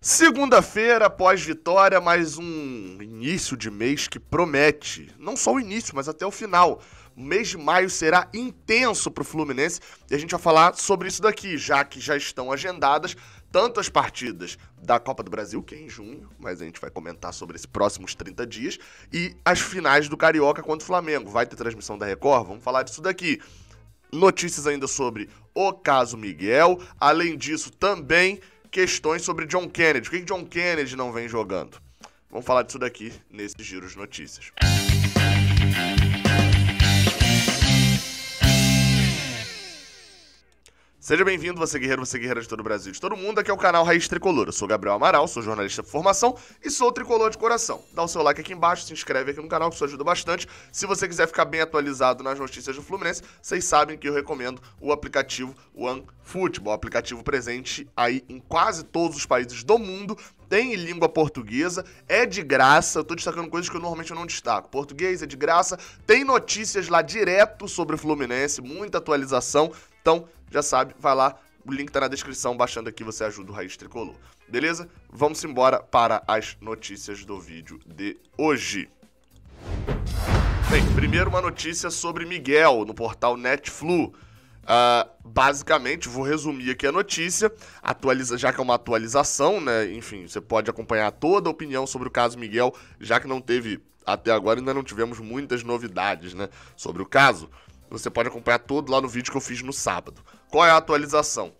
Segunda-feira, pós-vitória, mais um início de mês que promete. Não só o início, mas até o final. O mês de maio será intenso para o Fluminense e a gente vai falar sobre isso daqui, já que já estão agendadas tanto as partidas da Copa do Brasil, que é em junho, mas a gente vai comentar sobre esses próximos 30 dias, e as finais do Carioca contra o Flamengo. Vai ter transmissão da Record? Vamos falar disso daqui. Notícias ainda sobre o caso Miguel. Além disso, também questões sobre John Kennedy. Por que John Kennedy não vem jogando? Vamos falar disso daqui nesse giro de notícias. Seja bem-vindo, você guerreira de todo o Brasil, de todo mundo. Aqui é o canal Raiz Tricolor. Eu sou Gabriel Amaral, sou jornalista por formação e sou tricolor de coração. Dá o seu like aqui embaixo, se inscreve aqui no canal, que isso ajuda bastante. Se você quiser ficar bem atualizado nas notícias do Fluminense, vocês sabem que eu recomendo o aplicativo OneFootball, aplicativo presente aí em quase todos os países do mundo. Tem em língua portuguesa, é de graça, eu tô destacando coisas que eu normalmente não destaco. Português é de graça, tem notícias lá direto sobre o Fluminense, muita atualização. Então, já sabe, vai lá, o link tá na descrição, baixando aqui você ajuda o Raiz Tricolor. Beleza? Vamos embora para as notícias do vídeo de hoje. Bem, primeiro uma notícia sobre Miguel no portal Netflu. Basicamente, vou resumir aqui a notícia, já que é uma atualização, né? Enfim, você pode acompanhar toda a opinião sobre o caso Miguel, já que não teve, até agora ainda não tivemos muitas novidades, né, sobre o caso. Você pode acompanhar tudo lá no vídeo que eu fiz no sábado. Qual é a atualização?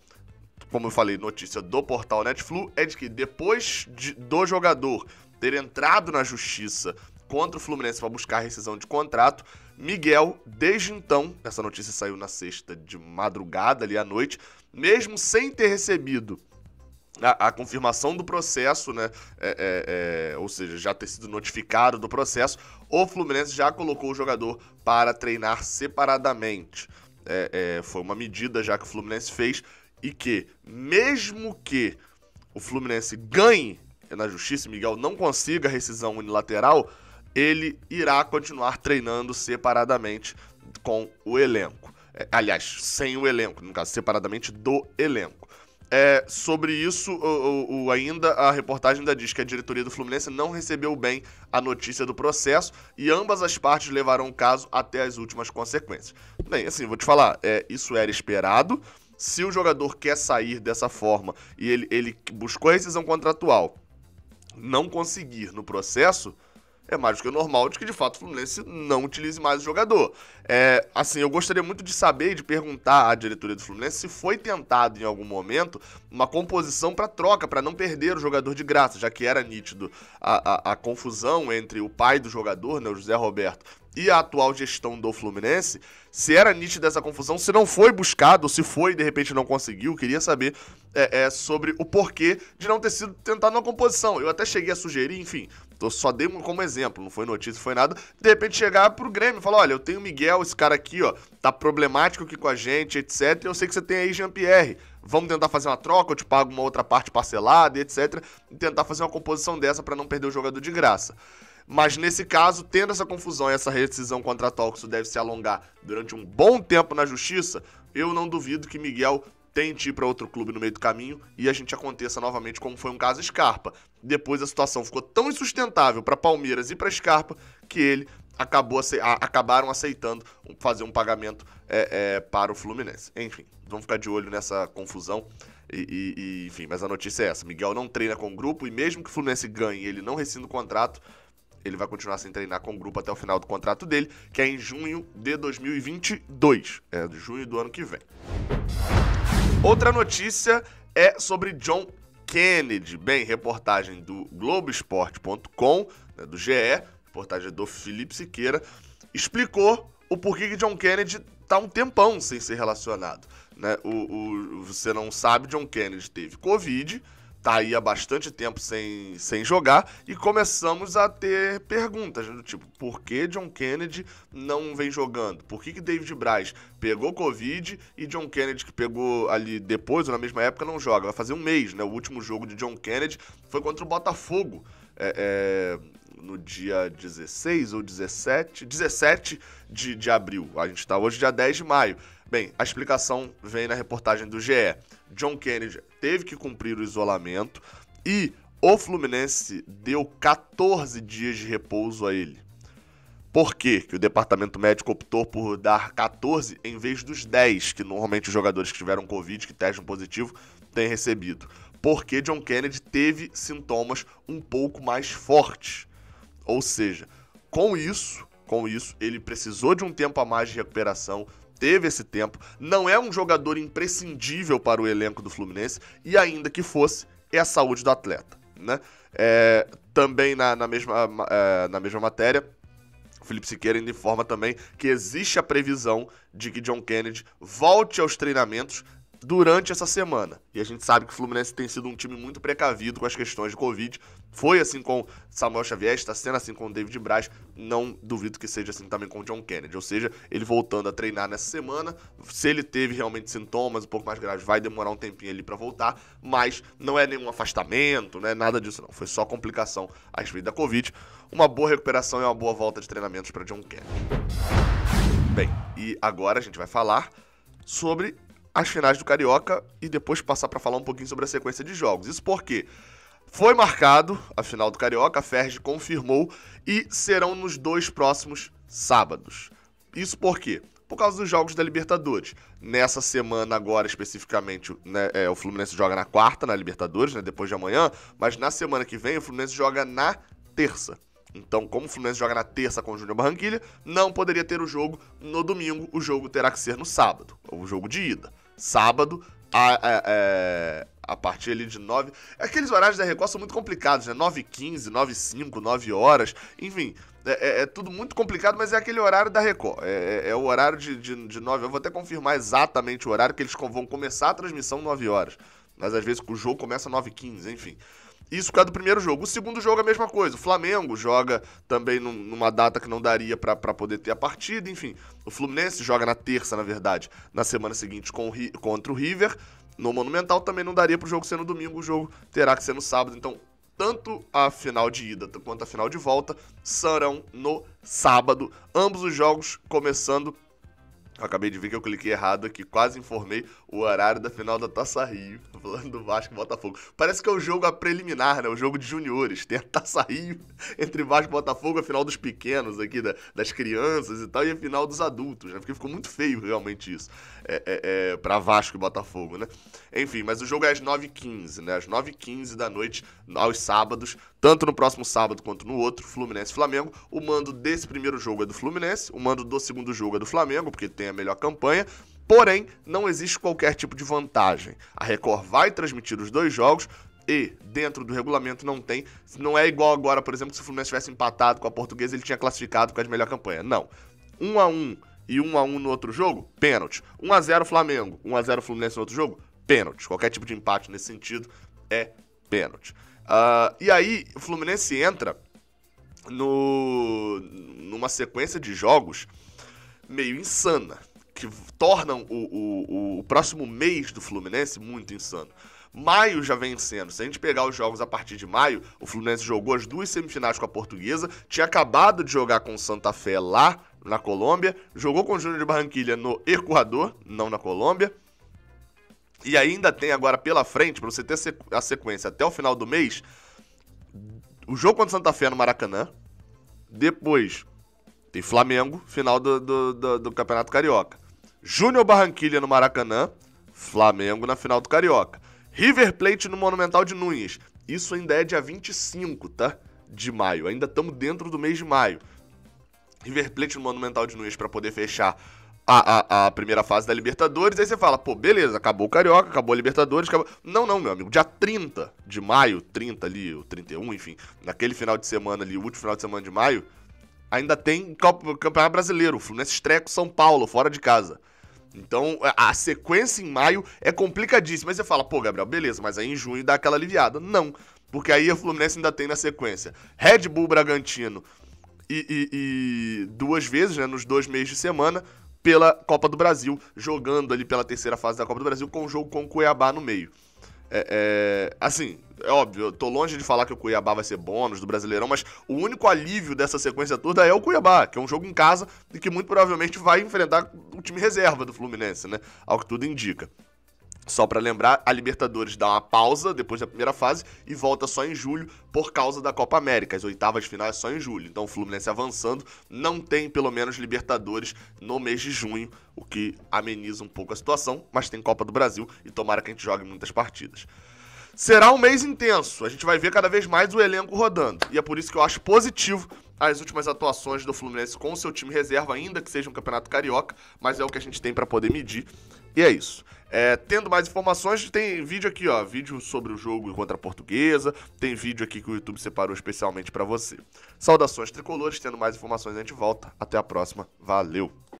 Como eu falei, notícia do portal Netflu é de que depois do jogador ter entrado na justiça contra o Fluminense para buscar rescisão de contrato, Miguel, desde então, essa notícia saiu na sexta de madrugada, ali à noite, mesmo sem ter recebido a confirmação do processo, né, ou seja, já ter sido notificado do processo, o Fluminense já colocou o jogador para treinar separadamente. Foi uma medida já que o Fluminense fez e que, mesmo que o Fluminense ganhe na justiça e Miguel não consiga a rescisão unilateral, ele irá continuar treinando separadamente com o elenco. Aliás, sem o elenco, no caso, separadamente do elenco. Sobre isso, ainda a reportagem ainda diz que a diretoria do Fluminense não recebeu bem a notícia do processo e ambas as partes levarão o caso até as últimas consequências. Bem, assim, vou te falar, isso era esperado. Se o jogador quer sair dessa forma e ele buscou a rescisão contratual, não conseguir no processo, é mais do que normal de que, de fato, o Fluminense não utilize mais o jogador. Assim, eu gostaria muito de saber e de perguntar à diretoria do Fluminense se foi tentado em algum momento uma composição para troca, para não perder o jogador de graça, já que era nítido a confusão entre o pai do jogador, né, o José Roberto, e a atual gestão do Fluminense. Se era nítida essa confusão, se não foi buscado, se foi e de repente não conseguiu, queria saber sobre o porquê de não ter sido tentado uma composição. Eu até cheguei a sugerir, enfim, só dei como exemplo, não foi notícia, não foi nada, de repente chegar pro Grêmio e falar, olha, eu tenho o Miguel, esse cara aqui, ó, tá problemático aqui com a gente, etc, eu sei que você tem aí Jean-Pierre, vamos tentar fazer uma troca, eu te pago uma outra parte parcelada, etc, e tentar fazer uma composição dessa pra não perder o jogador de graça. Mas nesse caso, tendo essa confusão e essa rescisão contratual, que isso deve se alongar durante um bom tempo na justiça, eu não duvido que Miguel tente ir para outro clube no meio do caminho e a gente aconteça novamente como foi um caso Scarpa. Depois a situação ficou tão insustentável para Palmeiras e para Scarpa que ele acabaram aceitando fazer um pagamento para o Fluminense. Enfim, vamos ficar de olho nessa confusão. Enfim, mas a notícia é essa. Miguel não treina com o grupo e mesmo que o Fluminense ganhe e ele não rescinda o contrato, ele vai continuar sem treinar com o grupo até o final do contrato dele, que é em junho de 2022. De junho do ano que vem. Outra notícia é sobre John Kennedy. Bem, reportagem do Globoesporte.com, né, do GE, reportagem do Felipe Siqueira, explicou o porquê que John Kennedy tá um tempão sem ser relacionado. Né? Você não sabe, John Kennedy teve Covid, tá aí há bastante tempo sem jogar, e começamos a ter perguntas, do tipo, por que John Kennedy não vem jogando? Por que David Braz pegou Covid e John Kennedy, que pegou ali depois, ou na mesma época, não joga? Vai fazer um mês, né? O último jogo de John Kennedy foi contra o Botafogo, no dia 16 ou 17 de abril. A gente tá hoje dia 10 de maio. Bem, a explicação vem na reportagem do GE. John Kennedy teve que cumprir o isolamento, E o Fluminense deu 14 dias de repouso a ele. Por quê que o departamento médico optou por dar 14 em vez dos 10 que normalmente os jogadores que tiveram Covid, que testam positivo, têm recebido? Porque John Kennedy teve sintomas um pouco mais fortes. Ou seja, com isso, ele precisou de um tempo a mais de recuperação, teve esse tempo, não é um jogador imprescindível para o elenco do Fluminense, e ainda que fosse, é a saúde do atleta, né? Também na mesma matéria, o Felipe Siqueira ainda informa também que existe a previsão de que John Kennedy volte aos treinamentos durante essa semana. E a gente sabe que o Fluminense tem sido um time muito precavido com as questões de Covid. Foi assim com Samuel Xavier, está sendo assim com o David Braz. Não duvido que seja assim também com o John Kennedy. Ou seja, ele voltando a treinar nessa semana. Se ele teve realmente sintomas um pouco mais graves, vai demorar um tempinho ali para voltar. Mas não é nenhum afastamento, não é nada disso não. Foi só complicação a respeito da Covid. Uma boa recuperação e uma boa volta de treinamentos para John Kennedy. Bem, e agora a gente vai falar sobre as finais do Carioca e depois passar para falar um pouquinho sobre a sequência de jogos. Isso porque foi marcado a final do Carioca, a Ferg confirmou, e serão nos 2 próximos sábados. Isso por quê? Por causa dos jogos da Libertadores. Nessa semana agora, especificamente, né, o Fluminense joga na quarta, na Libertadores, né, depois de amanhã, mas na semana que vem o Fluminense joga na terça. Então, como o Fluminense joga na terça com o Júnior Barranquilla, não poderia ter o jogo no domingo, o jogo terá que ser no sábado, o jogo de ida. Sábado, a partir ali de 9... Aqueles horários da Record são muito complicados, né? 9h15, 9h05, 9 horas, enfim, é tudo muito complicado, mas é aquele horário da Record. É o horário de 9, eu vou até confirmar exatamente o horário que eles vão começar a transmissão 9 horas. Mas às vezes o jogo começa 9h15, enfim. Isso por causa do primeiro jogo. O segundo jogo é a mesma coisa. O Flamengo joga também numa data que não daria pra poder ter a partida. Enfim, o Fluminense joga na terça, na verdade, na semana seguinte contra o River. No Monumental também não daria pro jogo ser no domingo. O jogo terá que ser no sábado. Então, tanto a final de ida quanto a final de volta serão no sábado. Ambos os jogos começando... Eu acabei de ver que eu cliquei errado aqui, quase informei o horário da final da Taça Rio, falando do Vasco e Botafogo. Parece que é o jogo a preliminar, né? O jogo de juniores. Tem a Taça Rio entre Vasco e Botafogo, a final dos pequenos aqui, das crianças e tal, e a final dos adultos, né? Porque ficou muito feio realmente isso, pra Vasco e Botafogo, né? Enfim, mas o jogo é às 9h15, né? Às 9h15 da noite, aos sábados, tanto no próximo sábado quanto no outro, Fluminense e Flamengo. O mando desse primeiro jogo é do Fluminense, o mando do segundo jogo é do Flamengo, porque tem a melhor campanha, porém, não existe qualquer tipo de vantagem. A Record vai transmitir os 2 jogos e, dentro do regulamento, não é igual agora, por exemplo, se o Fluminense tivesse empatado com a Portuguesa, ele tinha classificado com a de melhor campanha. Não. 1-1 e 1-1 no outro jogo, pênalti. 1-0 Flamengo, 1-0 Fluminense no outro jogo, pênalti. Qualquer tipo de empate nesse sentido é pênalti. E aí, o Fluminense entra numa sequência de jogos meio insana, que tornam o próximo mês do Fluminense muito insano. Maio já vem sendo. Se a gente pegar os jogos a partir de maio, o Fluminense jogou as 2 semifinais com a Portuguesa, tinha acabado de jogar com o Santa Fé lá na Colômbia, jogou com o Júnior de Barranquilla no Equador, não na Colômbia, e ainda tem agora pela frente, para você ter a sequência até o final do mês, o jogo contra o Santa Fé no Maracanã, depois tem Flamengo, final do Campeonato Carioca. Júnior Barranquilla no Maracanã, Flamengo na final do Carioca. River Plate no Monumental de Nunes. Isso ainda é dia 25, tá? De maio. Ainda estamos dentro do mês de maio. River Plate no Monumental de Nunes para poder fechar a primeira fase da Libertadores. Aí você fala, pô, beleza, acabou o Carioca, acabou a Libertadores, acabou... Não, meu amigo. Dia 30 de maio, 30 ali, o 31, enfim. Naquele final de semana ali, o último final de semana de maio, ainda tem Campeonato Brasileiro. O Fluminense estreia com São Paulo, fora de casa. Então, a sequência em maio é complicadíssima. Aí você fala, pô, Gabriel, beleza, mas aí em junho dá aquela aliviada. Não, porque aí o Fluminense ainda tem na sequência Red Bull Bragantino e 2 vezes, né, nos 2 meses de semana, pela Copa do Brasil, jogando ali pela terceira fase da Copa do Brasil, com o jogo com o Cuiabá no meio. Assim, é óbvio, eu tô longe de falar que o Cuiabá vai ser bônus do Brasileirão, mas o único alívio dessa sequência toda é o Cuiabá, que é um jogo em casa e que muito provavelmente vai enfrentar o time reserva do Fluminense, né? Ao que tudo indica. Só pra lembrar, a Libertadores dá uma pausa depois da primeira fase e volta só em julho por causa da Copa América. As oitavas de final é só em julho. Então o Fluminense avançando não tem pelo menos Libertadores no mês de junho, o que ameniza um pouco a situação, mas tem Copa do Brasil e tomara que a gente jogue muitas partidas. Será um mês intenso, a gente vai ver cada vez mais o elenco rodando. E é por isso que eu acho positivo as últimas atuações do Fluminense com o seu time reserva, ainda que seja um campeonato carioca, mas é o que a gente tem pra poder medir. E é isso. Tendo mais informações, tem vídeo aqui, ó, vídeo sobre o jogo contra a Portuguesa, tem vídeo aqui que o YouTube separou especialmente pra você. Saudações tricolores, tendo mais informações a gente volta. Até a próxima, valeu!